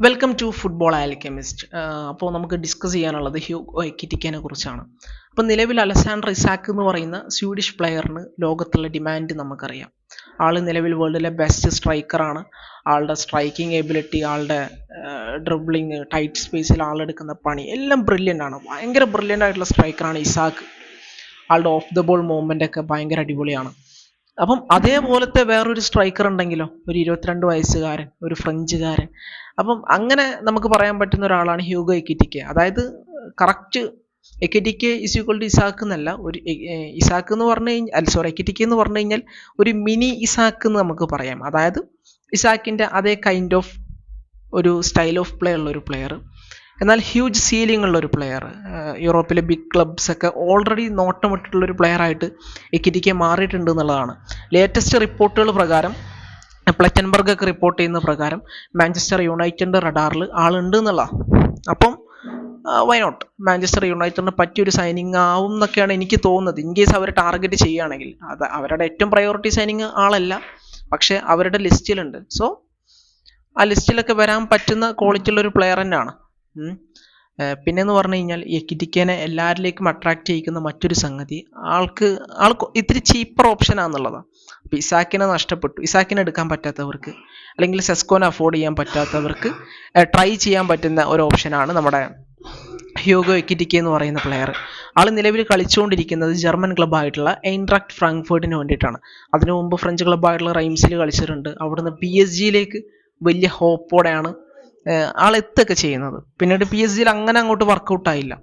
Welcome to football Alchemist. അപ്പോൾ നമുക്ക് discuss ചെയ്യാനുള്ളത് ഹ്യൂഗോ എക്കിറ്റിക്കനെ കുറിച്ചാണ്. അപ്പോൾ നിലവിൽ അലസാൻഡർ ഇസാക്ക് എന്ന് പറയുന്ന സ്വീഡിഷ് പ്ലെയറിന് ലോകത്തുള്ള ഡിമാൻഡ് നമുക്കറിയാം. ആൾ നിലവിൽ വേൾഡിലെ ബെസ്റ്റ് സ്ട്രൈക്കറാണ്. ആളുടെ സ്ട്രൈക്കിംഗ് എബിലിറ്റി, ആളുടെ ഡ്രിബ്ലിങ്, ടൈറ്റ് സ്പേസിൽ ആളെടുക്കുന്ന പണി എല്ലാം ബ്രില്യൻ്റ് ആണ്. ഭയങ്കര ബ്രില്യൻ്റ് ആയിട്ടുള്ള സ്ട്രൈക്കറാണ് ഇസാക്ക്. ആളുടെ ഓഫ് ദ ബോൾ മൂവ്മെൻ്റ് ഒക്കെ ഭയങ്കര അടിപൊളിയാണ്. അപ്പം അതേപോലത്തെ വേറൊരു സ്ട്രൈക്കർ ഉണ്ടെങ്കിലോ, ഒരു 22 വയസ്സുകാരൻ, ഒരു ഫ്രഞ്ചുകാരൻ. അപ്പം അങ്ങനെ നമുക്ക് പറയാൻ പറ്റുന്ന ഒരാളാണ് ഹ്യൂഗോ എക്കിറ്റിക്കെ. അതായത് correct Ekitike is equal to Isak എന്നല്ല, ഒരു ഇസാക്ക് എന്ന് പറഞ്ഞു കഴിഞ്ഞാൽ എക്കിറ്റിക്കെ എന്ന് പറഞ്ഞു കഴിഞ്ഞാൽ ഒരു മിനി ഇസാക്ക് എന്ന് നമുക്ക് പറയാം. അതായത് ഇസാക്കിൻ്റെ അതേ കൈൻഡ് ഓഫ് ഒരു സ്റ്റൈൽ ഓഫ് പ്ലേ ഉള്ള ഒരു പ്ലെയർ, എന്നാൽ ഹ്യൂജ് സീലിംഗ് ഉള്ള ഒരു പ്ലെയർ. യൂറോപ്പിലെ ബിഗ് ക്ലബ്സ് ഒക്കെ ഓൾറെഡി നോട്ടമിട്ടിട്ടുള്ള ഒരു പ്ലെയർ ആയിട്ട് എക്കിറ്റിക്കെ മാറിയിട്ടുണ്ട് എന്നുള്ളതാണ്. ലേറ്റസ്റ്റ് റിപ്പോർട്ടുകൾ പ്രകാരം, പ്ലെറ്റൻബർഗ് ഒക്കെ റിപ്പോർട്ട് ചെയ്യുന്ന പ്രകാരം മാഞ്ചസ്റ്റർ യുണൈറ്റഡിൻ്റെ റഡാറിൽ ആളുണ്ട് എന്നുള്ള. അപ്പം വൈ നോട്ട്, മാഞ്ചസ്റ്റർ യുണൈറ്റഡിന് പറ്റിയൊരു സൈനിങ് ആവും എന്നൊക്കെയാണ് എനിക്ക് തോന്നുന്നത്. ഇൻ കേസ് അവർ ടാർഗറ്റ് ചെയ്യുകയാണെങ്കിൽ. അത് അവരുടെ ഏറ്റവും പ്രയോറിറ്റി സൈനിങ് ആളല്ല, പക്ഷേ അവരുടെ ലിസ്റ്റിലുണ്ട്. സോ ആ ലിസ്റ്റിലൊക്കെ വരാൻ പറ്റുന്ന ക്വാളിറ്റി ഉള്ള ഒരു പ്ലെയർ തന്നെയാണ്. പിന്നെന്ന് പറഞ്ഞു കഴിഞ്ഞാൽ എക്കിറ്റിക്കേനെ എല്ലാവരിലേക്കും അട്രാക്റ്റ് ചെയ്യിക്കുന്ന മറ്റൊരു സംഗതി, ആൾക്ക് ഇത്തിരി ചീപ്പർ ഓപ്ഷനാണെന്നുള്ളതാണ്. അപ്പോൾ ഇസാക്കിനെ നഷ്ടപ്പെട്ടു. ഇസാക്കിനെ എടുക്കാൻ പറ്റാത്തവർക്ക്, അല്ലെങ്കിൽ സെസ്കോനെ അഫോർഡ് ചെയ്യാൻ പറ്റാത്തവർക്ക് ട്രൈ ചെയ്യാൻ പറ്റുന്ന ഒരു ഓപ്ഷനാണ് നമ്മുടെ ഹ്യൂഗോ എക്കിറ്റിക്കെ എന്ന് പറയുന്ന പ്ലെയർ. ആൾ നിലവിൽ കളിച്ചുകൊണ്ടിരിക്കുന്നത് ജർമ്മൻ ക്ലബ്ബായിട്ടുള്ള ഐൻട്രാക്ട് ഫ്രാങ്ക്ഫർട്ടിന് വേണ്ടിയിട്ടാണ്. അതിനു മുമ്പ് ഫ്രഞ്ച് ക്ലബ്ബായിട്ടുള്ള റൈംസിൽ കളിച്ചിട്ടുണ്ട്. അവിടുന്ന് PSG വലിയ ഹോപ്പോടെയാണ് ആളെത്തൊക്കെ ചെയ്യുന്നത്. പിന്നീട് PSG അങ്ങനെ അങ്ങോട്ട് വർക്കൗട്ട് ആയില്ല.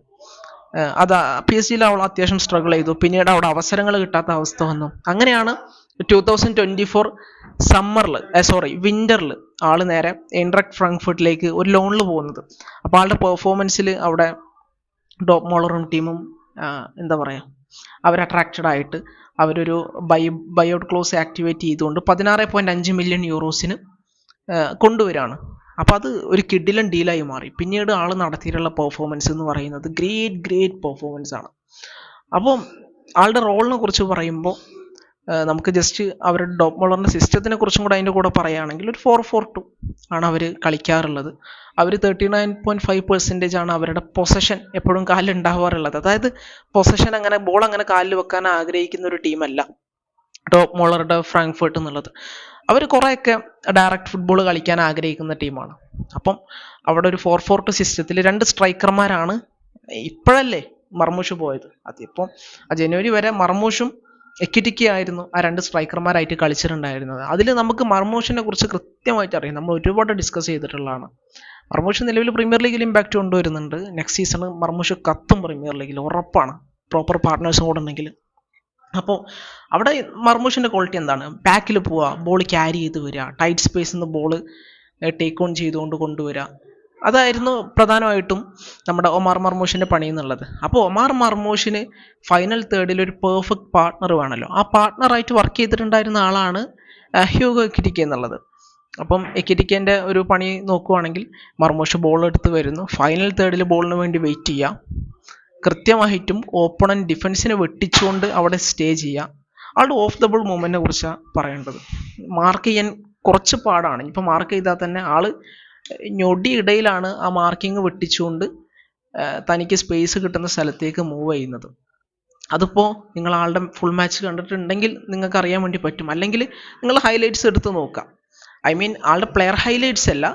PSG അവൾ അത്യാവശ്യം സ്ട്രഗിൾ ചെയ്തു. പിന്നീട് അവിടെ അവസരങ്ങൾ കിട്ടാത്ത അവസ്ഥ വന്നു. അങ്ങനെയാണ് 2024 വിന്ററിൽ ആള് നേരെ ഐൻട്രാക്ട് ഫ്രാങ്ക്ഫർട്ടിലേക്ക് ഒരു ലോണിൽ പോകുന്നത്. അപ്പോൾ ആളുടെ പെർഫോമൻസിൽ അവിടെ ഡോപ്പ് മോളറും ടീമും എന്താ പറയുക, അവർ അട്രാക്റ്റഡ് ആയിട്ട് അവരൊരു ബൈ ഔട്ട് ക്ലോസ് ആക്ടിവേറ്റ് ചെയ്തുകൊണ്ട് 16.5 മില്യൺ യൂറോസിന് കൊണ്ടുവരികയാണ്. അപ്പോൾ അത് ഒരു കിഡിലൻ ഡീലായി മാറി. പിന്നീട് ആൾ നടത്തിയിട്ടുള്ള പെർഫോമൻസ് എന്ന് പറയുന്നത് ഗ്രേറ്റ് പെർഫോമൻസ് ആണ്. അപ്പോൾ ആളുടെ റോളിനെ കുറിച്ച് പറയുമ്പോൾ നമുക്ക് ജസ്റ്റ് അവരുടെ ഡോപ്പ് മോളറിൻ്റെ സിസ്റ്റത്തിനെ കുറിച്ചും കൂടെ അതിൻ്റെ കൂടെ പറയുകയാണെങ്കിൽ ഒരു 4-4-2 ആണ് അവർ കളിക്കാറുള്ളത്. അവർ 39.5% ആണ് അവരുടെ പൊസഷൻ എപ്പോഴും കാലിൽ ഉണ്ടാവാറുള്ളത്. അതായത് പൊസഷൻ അങ്ങനെ, ബോൾ അങ്ങനെ കാലിൽ വെക്കാൻ ആഗ്രഹിക്കുന്ന ഒരു ടീമല്ല ടോപ്പ് മോളറുടെ ഫ്രാങ്ക്ഫർട്ട് എന്നുള്ളത്. അവർ കുറേയൊക്കെ ഡയറക്റ്റ് ഫുട്ബോൾ കളിക്കാൻ ആഗ്രഹിക്കുന്ന ടീമാണ്. അപ്പം അവിടെ ഒരു 4-4-2 സിസ്റ്റത്തിൽ 2 സ്ട്രൈക്കർമാരാണ്. ഇപ്പോഴല്ലേ മർമൂഷ് പോയത്. അതിപ്പോൾ ജനുവരി വരെ മർമൂഷും എക്കിറ്റിക്കെ ആയിരുന്നു ആ 2 സ്ട്രൈക്കർമാരായിട്ട് കളിച്ചിട്ടുണ്ടായിരുന്നത്. അതിൽ നമുക്ക് മർമൂഷിനെ കുറിച്ച് കൃത്യമായിട്ട് അറിയാം. നമ്മൾ ഒരുപാട് ഡിസ്കസ് ചെയ്തിട്ടുള്ളതാണ്. മർമൂഷ് നിലവിൽ പ്രീമിയർ ലീഗിൽ ഇമ്പാക്റ്റ് കൊണ്ടുവരുന്നുണ്ട്. നെക്സ്റ്റ് സീസൺ മർമൂഷ് കത്തും പ്രീമിയർ ലീഗിൽ, ഉറപ്പാണ്, പ്രോപ്പർ പാർട്ട്നേഴ്സും കൂടെ ഉണ്ടെങ്കിൽ. അപ്പോൾ അവിടെ മർമൂഷിൻ്റെ ക്വാളിറ്റി എന്താണ്? ബാക്കിൽ പോവുക, ബോൾ ക്യാരി ചെയ്ത് വരിക, ടൈറ്റ് സ്പേസിൽ നിന്ന് ബോൾ ടേക്ക് ഓൺ ചെയ്തുകൊണ്ട് കൊണ്ടുവരിക. അതായിരുന്നു പ്രധാനമായിട്ടും നമ്മുടെ ഒമാർ മർമൂഷിൻ്റെ പണി എന്നുള്ളത്. അപ്പോൾ ഒമാർ മർമൂഷിന് ഫൈനൽ തേർഡിൽ ഒരു പെർഫെക്റ്റ് പാർട്ട്ണർ വേണമല്ലോ. ആ പാർട്ട്ണറായിട്ട് വർക്ക് ചെയ്തിട്ടുണ്ടായിരുന്ന ആളാണ് ഹ്യൂഗോ എക്കിറ്റിക്കെ എന്നുള്ളത്. അപ്പം എക്കിറ്റിക്കേൻ്റെ ഒരു പണി നോക്കുവാണെങ്കിൽ മർമൂഷ് ബോൾ എടുത്ത് വരുന്നു, ഫൈനൽ തേർഡിൽ ബോളിന് വേണ്ടി വെയിറ്റ് ചെയ്യുക, കൃത്യമായിട്ടും ഓപ്പണൻറ്റ് ഡിഫൻസിനെ വെട്ടിച്ചുകൊണ്ട് അവിടെ സ്റ്റേ ചെയ്യുക. ആളുടെ ഓഫ് ദ ബോൾ മൂവ്മെൻറ്റിനെ കുറിച്ചാണ് പറയേണ്ടത്. മാർക്ക് ചെയ്യാൻ കുറച്ച് പാടാണ്. ഇപ്പോൾ മാർക്ക് ചെയ്താൽ തന്നെ ആൾ ഞൊടി ഇടയിലാണ് ആ മാർക്കിങ് വെട്ടിച്ചുകൊണ്ട് തനിക്ക് സ്പേസ് കിട്ടുന്ന സ്ഥലത്തേക്ക് മൂവ് ചെയ്യുന്നത്. അതിപ്പോൾ നിങ്ങൾ ആളുടെ ഫുൾ മാച്ച് കണ്ടിട്ടുണ്ടെങ്കിൽ നിങ്ങൾക്ക് അറിയാൻ വേണ്ടി പറ്റും. അല്ലെങ്കിൽ നിങ്ങൾ ഹൈലൈറ്റ്സ് എടുത്ത് നോക്കാം. ആളുടെ പ്ലെയർ ഹൈലൈറ്റ്സ് അല്ല,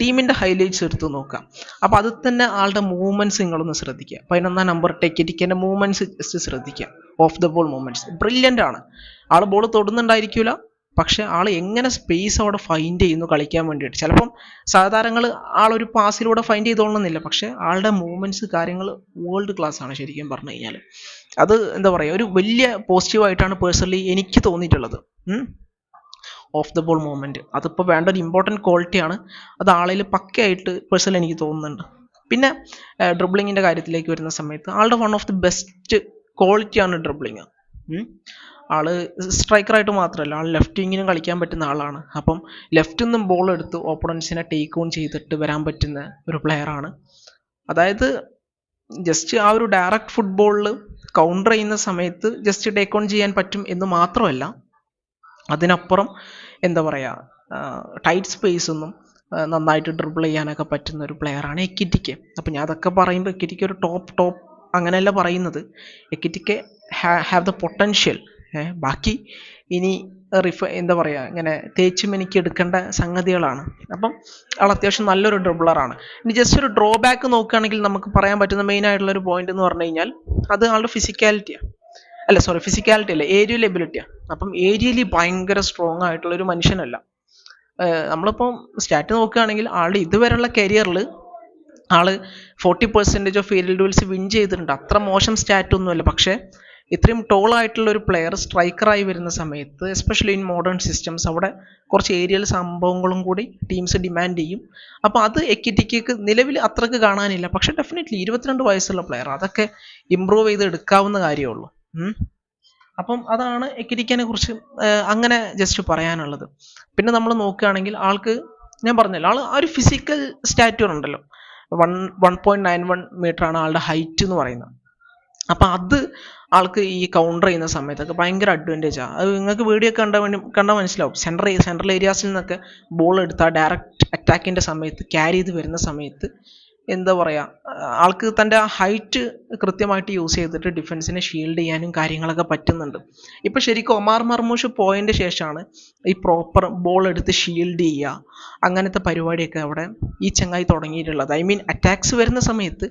ടീമിൻ്റെ ഹൈലൈറ്റ്സ് എടുത്ത് നോക്കാം. അപ്പോൾ അത് തന്നെ ആളുടെ മൂവ്മെൻറ്റ്സ് നിങ്ങളൊന്ന് ശ്രദ്ധിക്കുക. 11 നമ്പർ എക്കിറ്റിക്കേൻ്റെ മൂവ്മെൻറ്റ്സ് ജസ്റ്റ് ശ്രദ്ധിക്കുക. Of the ball movements brilliant ആണ്. ആൾ ബോൾ തൊടുന്നുണ്ടായിരിക്കില്ല, പക്ഷേ ആൾ എങ്ങനെ സ്പേസ് അവിടെ ഫൈൻഡ് ചെയ്യുന്നു കളിക്കാൻ വേണ്ടിയിട്ട്. ചിലപ്പം സാധാരണങ്ങൾ ആളൊരു പാസിലൂടെ ഫൈൻഡ് ചെയ്തോളണമെന്നില്ല, പക്ഷേ ആളുടെ മൂവ്മെൻറ്റ്സ് കാര്യങ്ങൾ വേൾഡ് ക്ലാസ് ആണ് ശരിക്കും പറഞ്ഞു കഴിഞ്ഞാൽ. അത് എന്താ പറയുക, ഒരു വലിയ പോസിറ്റീവായിട്ടാണ് പേഴ്സണലി എനിക്ക് തോന്നിയിട്ടുള്ളത്. ഓഫ് ദ ബോൾ മൂവ്മെൻറ്റ് അതിപ്പോൾ വേണ്ട ഒരു ഇമ്പോർട്ടൻറ്റ് ക്വാളിറ്റിയാണ്. അത് ആളിൽ പക്കയായിട്ട് പേഴ്സണലി എനിക്ക് തോന്നുന്നുണ്ട്. പിന്നെ ഡ്രിബ്ലിങ്ങിൻ്റെ കാര്യത്തിലേക്ക് വരുന്ന സമയത്ത് ആളുടെ വൺ ഓഫ് ദി ബെസ്റ്റ് ക്വാളിറ്റിയാണ് ഡ്രിബ്ലിങ്. ആൾ സ്ട്രൈക്കറായിട്ട് മാത്രമല്ല, ആൾ ലെഫ്റ്റ് വിങ്ങിനും കളിക്കാൻ പറ്റുന്ന ആളാണ്. അപ്പം ലെഫ്റ്റിൽ നിന്നും ബോൾ എടുത്ത് ഓപ്പണൻസിനെ ടേക്ക് ഓൺ ചെയ്തിട്ട് വരാൻ പറ്റുന്ന ഒരു പ്ലെയറാണ്. അതായത് ജസ്റ്റ് ആ ഒരു ഡയറക്റ്റ് ഫുട്ബോളിൽ കൗണ്ടർ ചെയ്യുന്ന സമയത്ത് ജസ്റ്റ് ടേക്ക് ഓൺ ചെയ്യാൻ പറ്റും എന്ന് മാത്രമല്ല, അതിനപ്പുറം എന്താ പറയുക, ടൈറ്റ് സ്പേസ് ഒന്നും നന്നായിട്ട് ഡ്രിബിൾ ചെയ്യാനൊക്കെ പറ്റുന്ന ഒരു പ്ലെയറാണ് എക്കിറ്റിക്ക്. അപ്പോൾ ഞാൻ അതൊക്കെ പറയുമ്പോൾ എക്കിറ്റിക്ക് ഒരു ടോപ്പ് അങ്ങനെയല്ല പറയുന്നത്. എക്കിറ്റിക്ക് ഹാവ് ദ പൊട്ടൻഷ്യൽ. ബാക്കി ഇനി എന്താ പറയുക, ഇങ്ങനെ തേച്ച് മിനുക്കി എടുക്കേണ്ട സംഗതികളാണ്. അപ്പം ആൾ അത്യാവശ്യം നല്ലൊരു ഡ്രിബിളറാണ്. ഇനി ജസ്റ്റ് ഒരു ഡ്രോബാക്ക് നോക്കുകയാണെങ്കിൽ നമുക്ക് പറയാൻ പറ്റുന്ന മെയിൻ ആയിട്ടുള്ള ഒരു പോയിന്റ് എന്ന് പറഞ്ഞു കഴിഞ്ഞാൽ അത് ആളുടെ ഫിസിക്കാലിറ്റിയാണ്. ഫിസിക്കാലിറ്റി അല്ല, ഏരിയൽ എബിലിറ്റിയാണ്. അപ്പം ഏരിയലി ഭയങ്കര സ്ട്രോങ് ആയിട്ടുള്ള ഒരു മനുഷ്യനല്ല. നമ്മളിപ്പം സ്റ്റാറ്റ് നോക്കുകയാണെങ്കിൽ ആളുടെ ഇതുവരെയുള്ള കരിയറിൽ ആള് 40% ഓഫ് ഫീൽഡ് ഡ്യൂൽസ് വിൻ ചെയ്തിട്ടുണ്ട്. അത്ര മോശം സ്റ്റാറ്റ് ഒന്നുമല്ല. പക്ഷേ ഇത്രയും ടോൾ ആയിട്ടുള്ള ഒരു പ്ലെയർ സ്ട്രൈക്കറായി വരുന്ന സമയത്ത്, എസ്പെഷ്യലി ഇൻ മോഡേൺ സിസ്റ്റംസ്, അവിടെ കുറച്ച് ഏരിയൽ സംഭവങ്ങളും കൂടി ടീംസ് ഡിമാൻഡ് ചെയ്യും. അപ്പോൾ അത് എക്കിറ്റിക്ക് നിലവിൽ അത്രക്ക് കാണാനില്ല. പക്ഷേ ഡെഫിനറ്റ്ലി 22 വയസ്സുള്ള പ്ലെയർ, അതൊക്കെ ഇമ്പ്രൂവ് ചെയ്ത് എടുക്കാവുന്ന കാര്യമുള്ളൂ. അപ്പം അതാണ് എക്കിറ്റിക്കിനെ കുറിച്ച് അങ്ങനെ ജസ്റ്റ് പറയാനുള്ളത്. പിന്നെ നമ്മൾ നോക്കുകയാണെങ്കിൽ ആൾക്ക്, ഞാൻ പറഞ്ഞല്ലോ, ആൾ ആ ഒരു ഫിസിക്കൽ സ്റ്റാറ്റൂർ ഉണ്ടല്ലോ, 1.91 മീറ്റർ ആണ് ആളുടെ ഹൈറ്റ് എന്ന് പറയുന്നത്. അപ്പം അത് ആൾക്ക് ഈ കൗണ്ടർ ചെയ്യുന്ന സമയത്തൊക്കെ ഭയങ്കര അഡ്വാൻറ്റേജാണ്. അത് നിങ്ങൾക്ക് വീഡിയോ കണ്ടാൽ മനസ്സിലാവും. സെൻട്രൽ ഏരിയാസിൽ നിന്നൊക്കെ ബോൾ എടുത്താൽ ഡയറക്റ്റ് അറ്റാക്കിൻ്റെ സമയത്ത് ക്യാരി ചെയ്ത് വരുന്ന സമയത്ത് എന്താ പറയുക, ആൾക്ക് തൻ്റെ ആ ഹൈറ്റ് കൃത്യമായിട്ട് യൂസ് ചെയ്തിട്ട് ഡിഫൻസിനെ ഷീൽഡ് ചെയ്യാനും കാര്യങ്ങളൊക്കെ പറ്റുന്നുണ്ട്. ഇപ്പം ശരിക്കും ഒമാർ മർമൂഷ് പോയതിൻ്റെ ശേഷമാണ് ഈ പ്രോപ്പർ ബോൾ എടുത്ത് ഷീൽഡ് ചെയ്യുക അങ്ങനത്തെ പരിപാടിയൊക്കെ അവിടെ ഈ ചങ്ങായി തുടങ്ങിയിട്ടുള്ളത്. ഐ മീൻ അറ്റാക്സ് വരുന്ന സമയത്ത്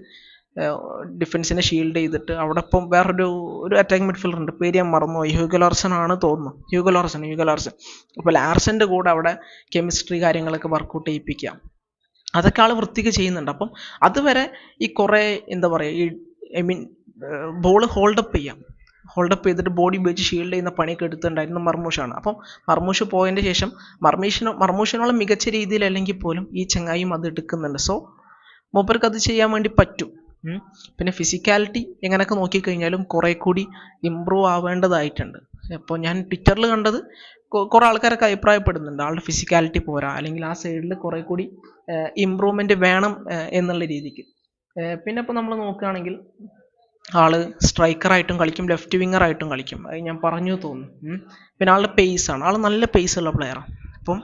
ഡിഫൻസിനെ ഷീൽഡ് ചെയ്തിട്ട് അവിടെ ഇപ്പം വേറൊരു അറ്റാക്ക് മിഡ്ഫീൽഡർ ഉണ്ട്, പേര് ഞാൻ മറന്നുപോയി, ഹ്യൂഗോ ലോർസൺ ആണ് തോന്നുന്നു. ഹ്യൂഗോ ലോർസൺ. അപ്പോൾ ലാർസൻ്റെ കൂടെ അവിടെ കെമിസ്ട്രി കാര്യങ്ങളൊക്കെ വർക്കൗട്ട് ചെയ്യിപ്പിക്കാം, അതൊക്കെ ആൾ വൃത്തിക്ക് ചെയ്യുന്നുണ്ട്. അപ്പം അതുവരെ ഈ കുറേ എന്താ പറയുക, ബോൾ ഹോൾഡപ്പ് ചെയ്തിട്ട് ബോഡി ഉപയോഗിച്ച് ഷീൽഡ് ചെയ്യുന്ന പണിയൊക്കെ എടുത്തിട്ടുണ്ടായിരുന്ന മർമൂഷാണ്. അപ്പം മർമൂഷ് പോയതിൻ്റെ ശേഷം മർമൂഷിനോളം മികച്ച രീതിയിൽ അല്ലെങ്കിൽ പോലും ഈ ചങ്ങായും അത് എടുക്കുന്നുണ്ട്. സോ മൂപ്പർക്ക് അത് ചെയ്യാൻ വേണ്ടി പറ്റും. പിന്നെ ഫിസിക്കാലിറ്റി എങ്ങനെയൊക്കെ നോക്കിക്കഴിഞ്ഞാലും കുറേ കൂടി ഇമ്പ്രൂവ് ആവേണ്ടതായിട്ടുണ്ട്. അപ്പോൾ ഞാൻ ട്വിറ്ററിൽ കണ്ടത് കുറേ ആൾക്കാരൊക്കെ അഭിപ്രായപ്പെടുന്നുണ്ട് ആളുടെ ഫിസിക്കാലിറ്റി പോരാ, അല്ലെങ്കിൽ ആ സൈഡിൽ കുറേ കൂടി ഇമ്പ്രൂവ്മെൻറ്റ് വേണം എന്നുള്ള രീതിക്ക്. പിന്നെ ഇപ്പോൾ നമ്മൾ നോക്കുകയാണെങ്കിൽ ആള് സ്ട്രൈക്കറായിട്ടും കളിക്കും, ലെഫ്റ്റ് വിങ്ങറായിട്ടും കളിക്കും. അത് ഞാൻ പറഞ്ഞു തോന്നുന്നു. പിന്നെ ആളുടെ പേസാണ്, ആൾ നല്ല പേസുള്ള പ്ലെയറാണ്. ഇപ്പം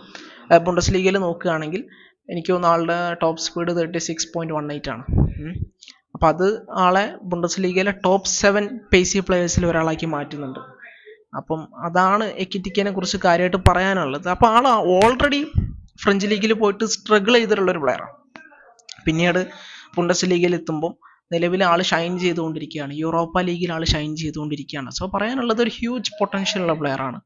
ബുണ്ടസ് ലീഗയിൽ നോക്കുകയാണെങ്കിൽ എനിക്ക് തോന്നുന്നു ആളുടെ ടോപ്പ് സ്പീഡ് 36.18 ആണ്. അപ്പം അത് ആളെ ബുണ്ടസ് ലീഗയിലെ ടോപ്പ് 7 പേസി പ്ലെയേഴ്സിൽ ഒരാളാക്കി മാറ്റുന്നുണ്ട്. അപ്പം അതാണ് എക്കിറ്റിക്കിനെ കുറിച്ച് കാര്യമായിട്ട് പറയാനുള്ളത്. അപ്പോൾ ആൾ ഓൾറെഡി ഫ്രഞ്ച് ലീഗിൽ പോയിട്ട് സ്ട്രഗിൾ ചെയ്തിട്ടുള്ളൊരു പ്ലെയറാണ്. പിന്നീട് ബുണ്ടസ് ലീഗിൽ എത്തുമ്പം നിലവിൽ ആൾ ഷൈൻ ചെയ്തുകൊണ്ടിരിക്കുകയാണ്, യൂറോപ്പ ലീഗിൽ ആൾ ഷൈൻ ചെയ്തുകൊണ്ടിരിക്കുകയാണ്. സോ പറയാനുള്ളത് ഒരു ഹ്യൂജ് പൊട്ടൻഷ്യലുള്ള പ്ലെയറാണ്.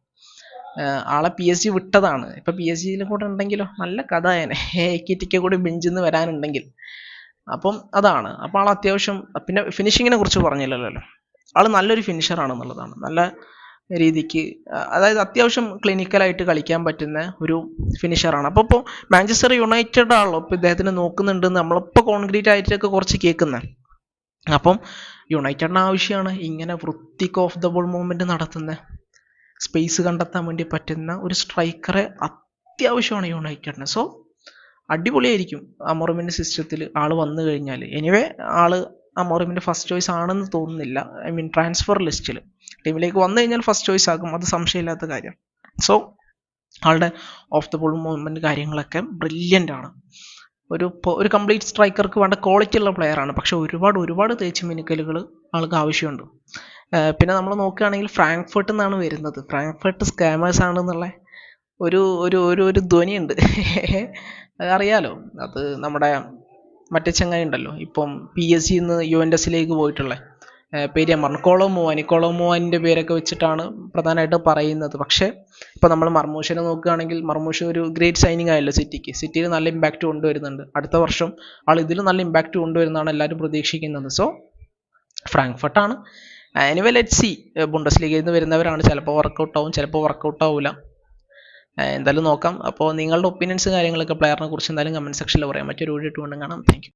ആളെ PSG വിട്ടതാണ്. ഇപ്പം PSG കൂടെ ഉണ്ടെങ്കിലോ നല്ല കഥ ആയേനെ, എക്കിറ്റിക്ക് കൂടി ബെഞ്ചിൽ നിന്ന് വരാനുണ്ടെങ്കിൽ. അപ്പം അതാണ്. അപ്പോൾ ആൾ അത്യാവശ്യം, പിന്നെ ഫിനിഷിങ്ങിനെ കുറിച്ച് പറഞ്ഞില്ലല്ലോ, ആൾ നല്ലൊരു ഫിനിഷറാണെന്നുള്ളതാണ്. നല്ല രീതിക്ക്, അതായത് അത്യാവശ്യം ക്ലിനിക്കലായിട്ട് കളിക്കാൻ പറ്റുന്ന ഒരു ഫിനിഷറാണ്. അപ്പോൾ മാഞ്ചസ്റ്റർ യുണൈറ്റഡ് ആണല്ലോ ഇപ്പോൾ ഇദ്ദേഹത്തിന് നോക്കുന്നുണ്ടെന്ന് നമ്മളിപ്പോൾ കോൺക്രീറ്റ് ആയിട്ടൊക്കെ കുറച്ച് കേൾക്കുന്നത്. അപ്പം യുണൈറ്റഡിന് ആവശ്യമാണ് ഇങ്ങനെ വൃത്തിക്ക് ഓഫ് ദ ബോൾ മൂവ്മെൻറ്റ് നടത്തുന്ന, സ്പേസ് കണ്ടെത്താൻ വേണ്ടി പറ്റുന്ന ഒരു സ്ട്രൈക്കറെ അത്യാവശ്യമാണ് യുണൈറ്റഡിന്. സോ അടിപൊളിയായിരിക്കും അമോറിമിൻ്റെ സിസ്റ്റത്തിൽ ആൾ വന്നു കഴിഞ്ഞാൽ. എനിവേ ആൾ അമോറിമിൻ്റെ ഫസ്റ്റ് ചോയ്സ് ആണെന്ന് തോന്നുന്നില്ല. ഐ മീൻ ട്രാൻസ്ഫർ ലിസ്റ്റിൽ ടീമിലേക്ക് വന്നു കഴിഞ്ഞാൽ ഫസ്റ്റ് ചോയ്സ് ആകും, അത് സംശയമില്ലാത്ത കാര്യം. സോ ആളുടെ ഓഫ് ദ ബോൾ മൂവ്മെൻറ്റ് കാര്യങ്ങളൊക്കെ ബ്രില്യൻ്റ് ആണ്. ഒരു കംപ്ലീറ്റ് സ്ട്രൈക്കർക്ക് വേണ്ട ക്വാളിറ്റി ഉള്ള പ്ലെയറാണ്. പക്ഷേ ഒരുപാട് തേച്ച് മിനുക്കലുകൾ ആൾക്ക് ആവശ്യമുണ്ട്. പിന്നെ നമ്മൾ നോക്കുകയാണെങ്കിൽ ഫ്രാങ്ക്ഫർട്ടിൽ നിന്നാണ് വരുന്നത്. ഫ്രാങ്ക്ഫർട്ട് സ്കാമേഴ്സ് ആണെന്നുള്ള ഒരു ധ്വനിയുണ്ട്. അതറിയാലോ, അത് നമ്മുടെ മറ്റേ ചങ്ങായി ഉണ്ടല്ലോ, ഇപ്പം PSG-ന്ന് യുവൻറ്റസിലേക്ക് പോയിട്ടുള്ള പേര് ഞാൻ പറഞ്ഞു, കൊളോമോവാനിൻ്റെ പേരൊക്കെ വെച്ചിട്ടാണ് പ്രധാനമായിട്ട് പറയുന്നത്. പക്ഷേ ഇപ്പോൾ നമ്മൾ മർമൂഷിനെ നോക്കുകയാണെങ്കിൽ മർമൂഷ് ഒരു ഗ്രേറ്റ് സൈനിങ് ആയല്ലോ സിറ്റിയിൽ നല്ല ഇമ്പാക്റ്റ് കൊണ്ടുവരുന്നുണ്ട്. അടുത്ത വർഷം ആൾ ഇതിൽ നല്ല ഇമ്പാക്റ്റ് കൊണ്ടുവരുന്നതാണ് എല്ലാവരും പ്രതീക്ഷിക്കുന്നത്. സോ ഫ്രാങ്ക്ഫർട്ടാണ്. എനിവേ ലെറ്റ്സ് സീ, ബുണ്ടസ് ലീഗയിൽ നിന്ന് വരുന്നവരാണ്, ചിലപ്പോൾ വർക്കൗട്ട് ആവും, ചിലപ്പോൾ വർക്കൗട്ട് ആവില്ല, എന്തായാലും നോക്കാം. അപ്പോൾ നിങ്ങളുടെ ഒപ്പീനിയൻസ് കാര്യങ്ങളൊക്കെ പ്ലെയറിനെ കുറിച്ച് എന്തായാലും കമൻറ്റ് സെക്ഷനിൽ പറയാം. മറ്റൊരു വീഡിയോ ഇട്ട് കാണാം. Thank you.